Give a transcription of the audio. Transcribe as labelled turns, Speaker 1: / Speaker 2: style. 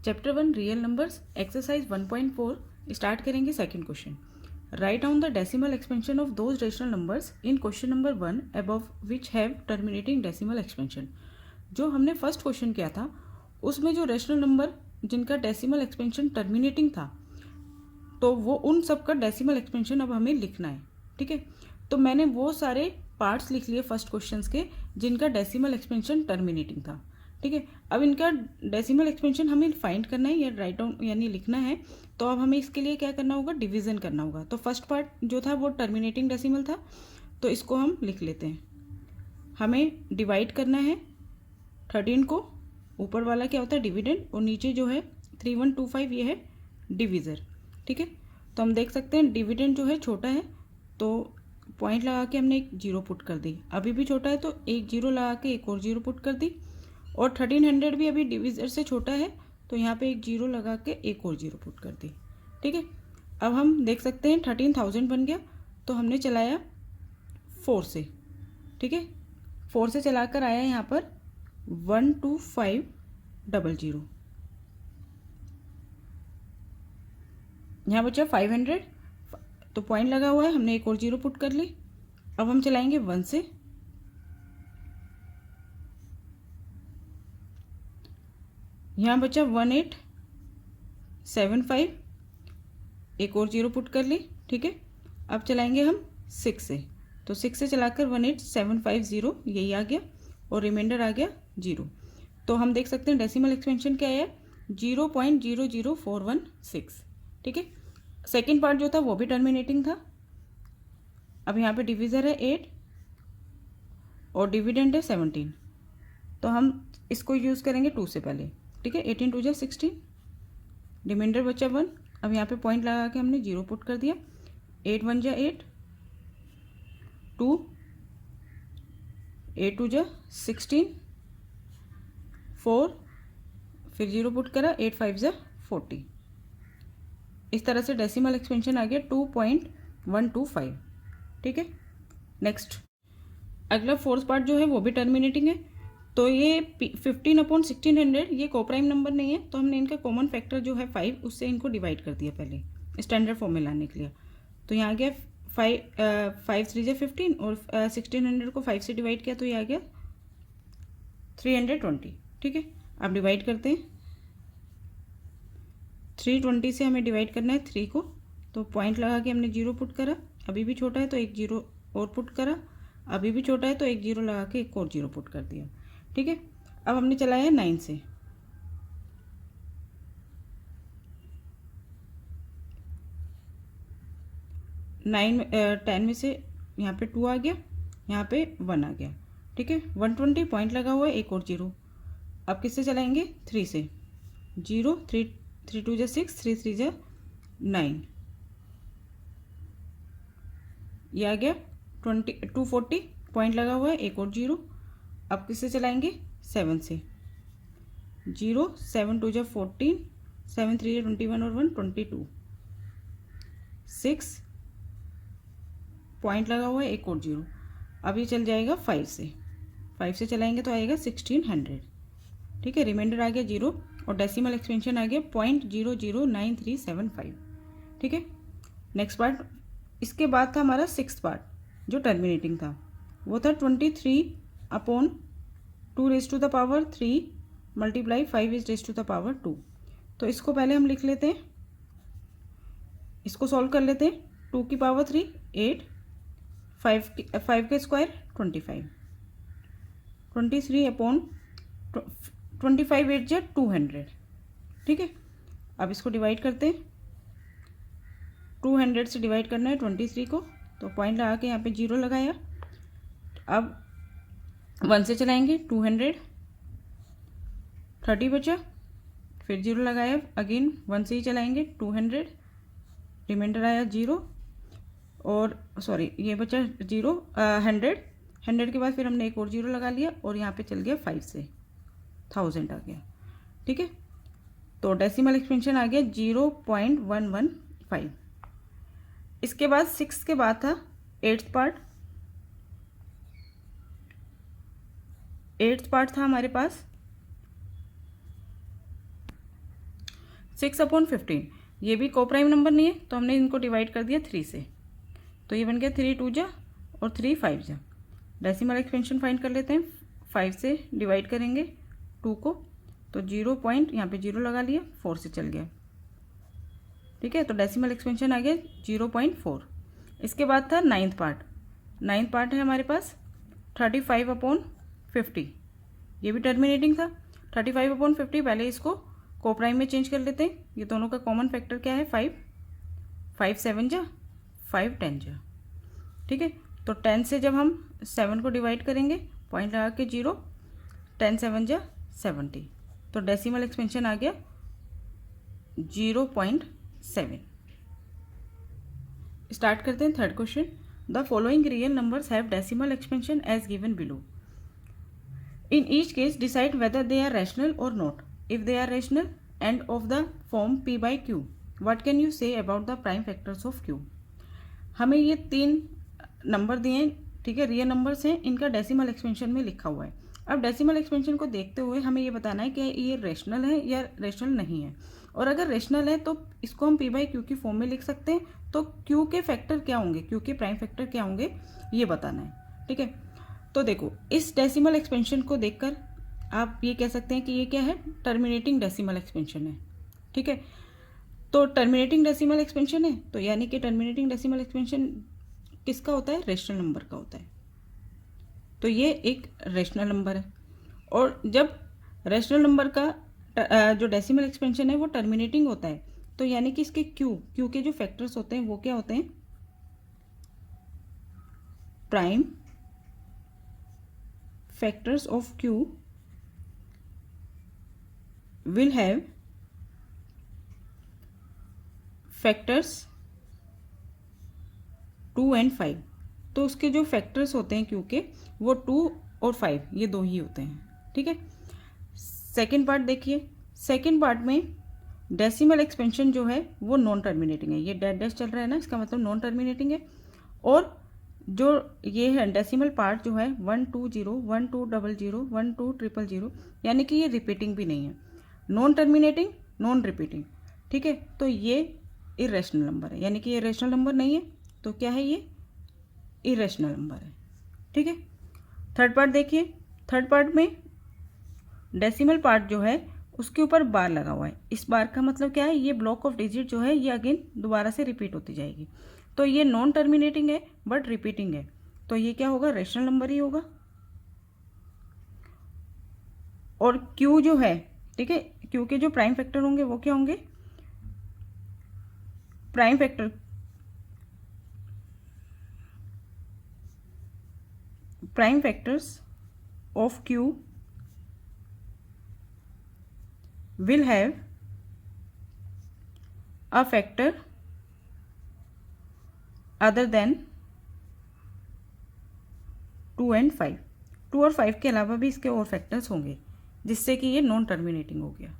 Speaker 1: Chapter 1 real numbers exercise 1.4 start करेंगे second question. Write down the decimal expansion of those rational numbers in question number 1 above which have terminating decimal expansion. जो हमने first question किया था उसमें जो rational number जिनका decimal expansion terminating था तो वो उन सब का डेसिमल एक्सपेंशन अब हमें लिखना है। ठीक है, तो मैंने वो सारे पार्ट्स लिख लिए फर्स्ट क्वेश्चंस के जिनका डेसिमल एक्सपेंशन टर्मिनेटिंग था। ठीक है, अब इनका डेसिमल एक्सपेंशन हमें फाइंड करना है या राइट डाउन यानी लिखना है। तो अब हमें इसके लिए क्या करना होगा, डिवीजन करना होगा। तो फर्स्ट पार्ट जो था वो टर्मिनेटिंग डेसिमल था, तो इसको हम लिख लेते हैं। हमें डिवाइड करना है 13 को, ऊपर वाला क्या होता है डिविडेंड, और नीचे जो है 3125 ये है डिवीज़र। ठीक है, तो हम देख सकते हैं डिविडेंड जो है छोटा है तो पॉइंट लगा के हमने एक जीरो पुट कर दी, अभी भी छोटा है तो एक जीरो लगा के एक और जीरो पुट कर दी, और 1300 भी अभी डिविज़र से छोटा है तो यहाँ पे एक जीरो लगा के एक और जीरो पुट कर दी। ठीक है, अब हम देख सकते हैं 13,000 बन गया, तो हमने चलाया 4 से। ठीक है, 4 से चलाकर आया यहाँ पर 12500, यहाँ बचा 500, तो पॉइंट लगा हुआ है, हमने एक और जीरो पुट कर ली। अब हम चलाएंगे 1 से, यहाँ बचा 1875, एक और जीरो पुट कर ली। ठीक है, अब चलाएंगे हम 6 से, तो 6 से चलाकर 18750 यही आ गया, और रिमाइंडर आ गया 0। तो हम देख सकते हैं डेसिमल एक्सपेंशन क्या है, 0.00416। ठीक है, सेकेंड पार्ट जो था वो भी टर्मिनेटिंग था। अब यहाँ पे डिविज़र है 8 और डिविडेंड है 17, तो हम इसको यूज़ करेंगे 2 से पहले। ठीक है, 18 2 जा 16, रिमाइंडर बचा 1। अब यहाँ पे पॉइंट लगा के हमने जीरो पुट कर दिया, 8 1 जा 8, 2 8 2 जा 16, 4, फिर जीरो पुट करा, 8 5 जा 40। इस तरह से डेसिमल एक्सपेंशन आ गया 2.125। ठीक है, नेक्स्ट अगला फोर्थ पार्ट जो है वो भी टर्मिनेटिंग है। तो ये 15/1600 ये कोप्राइम नंबर नहीं है, तो हमने इनका कॉमन फैक्टर जो है 5 उससे इनको डिवाइड कर दिया पहले स्टैंडर्ड फॉर्म में लाने के लिए। तो यहाँ आ गया 5 3 जा 15, और 1600 को 5 से डिवाइड किया तो ये आ गया 320। ठीक है, अब डिवाइड करते हैं, 320 से हमें डिवाइड करना है 3 को, तो पॉइंट लगा के हमने जीरो पुट करा, अभी भी छोटा है तो एक जीरो और पुट करा, अभी भी छोटा है तो एक जीरो लगा के एक और जीरो पुट कर दिया। ठीक है, अब हमने चलाया 9 से, 10 में से यहाँ पे 2 आ गया, यहाँ पे 1 आ गया। ठीक है, 120 पॉइंट लगा हुआ है, एक और जीरो। अब किससे चलाएंगे, 3 से, 0 3 3 2 जा 6, 3 3 जा 9, ये आ गया 240 पॉइंट लगा हुआ है, एक और जीरो। अब किससे चलाएंगे, 7 से, 0 7 2 जा 14, 7 3 जा 21 और 1 22, 6 पॉइंट लगा हुआ है, एक और जीरो। अब ये चल जाएगा 5 से, 5 से चलाएंगे तो आएगा 1600। ठीक है, रिमाइंडर आ गया 0, और डेसिमल एक्सपेंशन आ गया 0.009375। ठीक है, नेक्स्ट पार्ट, इसके बाद था हमारा सिक्स्थ पार्ट जो टर्मिनेटिंग था, वो था 23/2 मल्टीप्लाई 5 तो इसको पहले हम लिख लेते हैं, इसको सॉल्व कर लेते हैं। 2 की पावर 3 8, 5 का स्क्वायर 25, 23/25 8 जा 200। ठीक है, अब इसको डिवाइड करते हैं, 200 से डिवाइड करना है 23 को, तो पॉइंट लगा के यहाँ पे जीरो लगाया। अब 1 से चलाएंगे 200, 30 बचा, फिर जीरो लगाया, अगेन 1 से ही चलाएंगे 200, रिमाइंडर आया 0, और सॉरी ये बचा 0 100 के बाद फिर हमने एक और जीरो लगा लिया, और यहाँ पे चल गया 5 से 1000 आ गया। ठीक है, तो डेसिमल एक्सपेंशन आ गया 0.115। इसके बाद 6 के बाद था 8th पार्ट। 8th पार्ट था हमारे पास 6/15 ये भी को प्राइम नंबर नहीं है, तो हमने इनको डिवाइड कर दिया 3 से, तो ये बन गया 3 2 जा और 3 5 जा। डेसिमल एक्सपेंशन फाइंड कर लेते हैं। 5 से डिवाइड करेंगे 2 को, तो 0 पॉइंट यहाँ पे 0 लगा लिया, 4 से चल गया। ठीक है, तो डेसिमल एक्सपेंशन आ गया 0.4। इसके बाद था नाइन्थ पार्ट है हमारे पास 35/50, ये भी टर्मिनेटिंग था। 35/50 पहले इसको को प्राइम में चेंज कर लेते हैं। ये दोनों का कॉमन फैक्टर क्या है 5, 5 7 जा 5 10 जा। ठीक है, तो 10 से जब हम 7 को डिवाइड करेंगे पॉइंट लगा के 0, 10 7 जा 70, तो डेसिमल एक्सपेंशन आ गया 0.7। स्टार्ट करते हैं third question. The following real numbers have decimal expansion as given below. In each case, decide whether they are rational or not. If they are rational and of the form p by q, what can you say about the prime factors of q? हमें ये 3 number दिए हैं, ठीक है, real numbers हैं, इनका decimal expansion में लिखा हुआ है। अब डेसिमल एक्सपेंशन को देखते हुए हमें ये बताना है कि ये रेशनल है या रेशनल नहीं है, और अगर रेशनल है तो इसको हम p बाई क्यू की फॉर्म में लिख सकते हैं। तो q के फैक्टर क्या होंगे, q के प्राइम फैक्टर क्या होंगे, ये बताना है। ठीक है, तो देखो इस डेसिमल एक्सपेंशन को देखकर आप ये कह सकते हैं कि ये क्या है, टर्मिनेटिंग डेसिमल एक्सपेंशन है। ठीक है, तो टर्मिनेटिंग डेसिमल एक्सपेंशन है, तो यानी कि टर्मिनेटिंग डेसिमल एक्सपेंशन किसका होता है, रेशनल नंबर का होता है। तो ये एक रेशनल नंबर है, और जब रेशनल नंबर का जो डेसिमल एक्सपेंशन है वो टर्मिनेटिंग होता है, तो यानी कि इसके क्यू के जो फैक्टर्स होते हैं वो क्या होते हैं, prime factors of q will have factors 2 and 5। तो उसके जो फैक्टर्स होते हैं q के वो 2 और 5 ये दो ही होते हैं। ठीक है, सेकेंड पार्ट देखिए। सेकेंड पार्ट में डेसिमल एक्सपेंशन जो है वो नॉन टर्मिनेटिंग है, ये डैश चल रहा है ना, इसका मतलब नॉन टर्मिनेटिंग है। और जो ये है डेसिमल पार्ट जो है 1 2 0 1 2 0 0 1 2 0 0, यानी कि ये रिपीटिंग भी नहीं है, नॉन टर्मिनेटिंग नॉन रिपीटिंग। ठीक है, तो ये इरेशनल नंबर है, यानी कि ये रेशनल नंबर नहीं है, तो क्या है, ये इरेशनल नंबर है। ठीक है, थर्ड पार्ट देखिए। थर्ड पार्ट में डेसिमल पार्ट जो है उसके ऊपर बार लगा हुआ है। इस बार का मतलब क्या है, ये ब्लॉक ऑफ डिजिट जो है ये अगेन दोबारा से रिपीट होती जाएगी, तो ये नॉन टर्मिनेटिंग है बट रिपीटिंग है, तो ये क्या होगा, रेशनल नंबर ही होगा। और क्यू जो है, ठीक है, क्यू के जो प्राइम फैक्टर होंगे वो क्या होंगे, prime factors of Q will have a factor other than 2 and 5। 2 और 5 के अलावा भी इसके और फैक्टर्स होंगे जिससे कि ये नॉन टर्मिनेटिंग हो गया।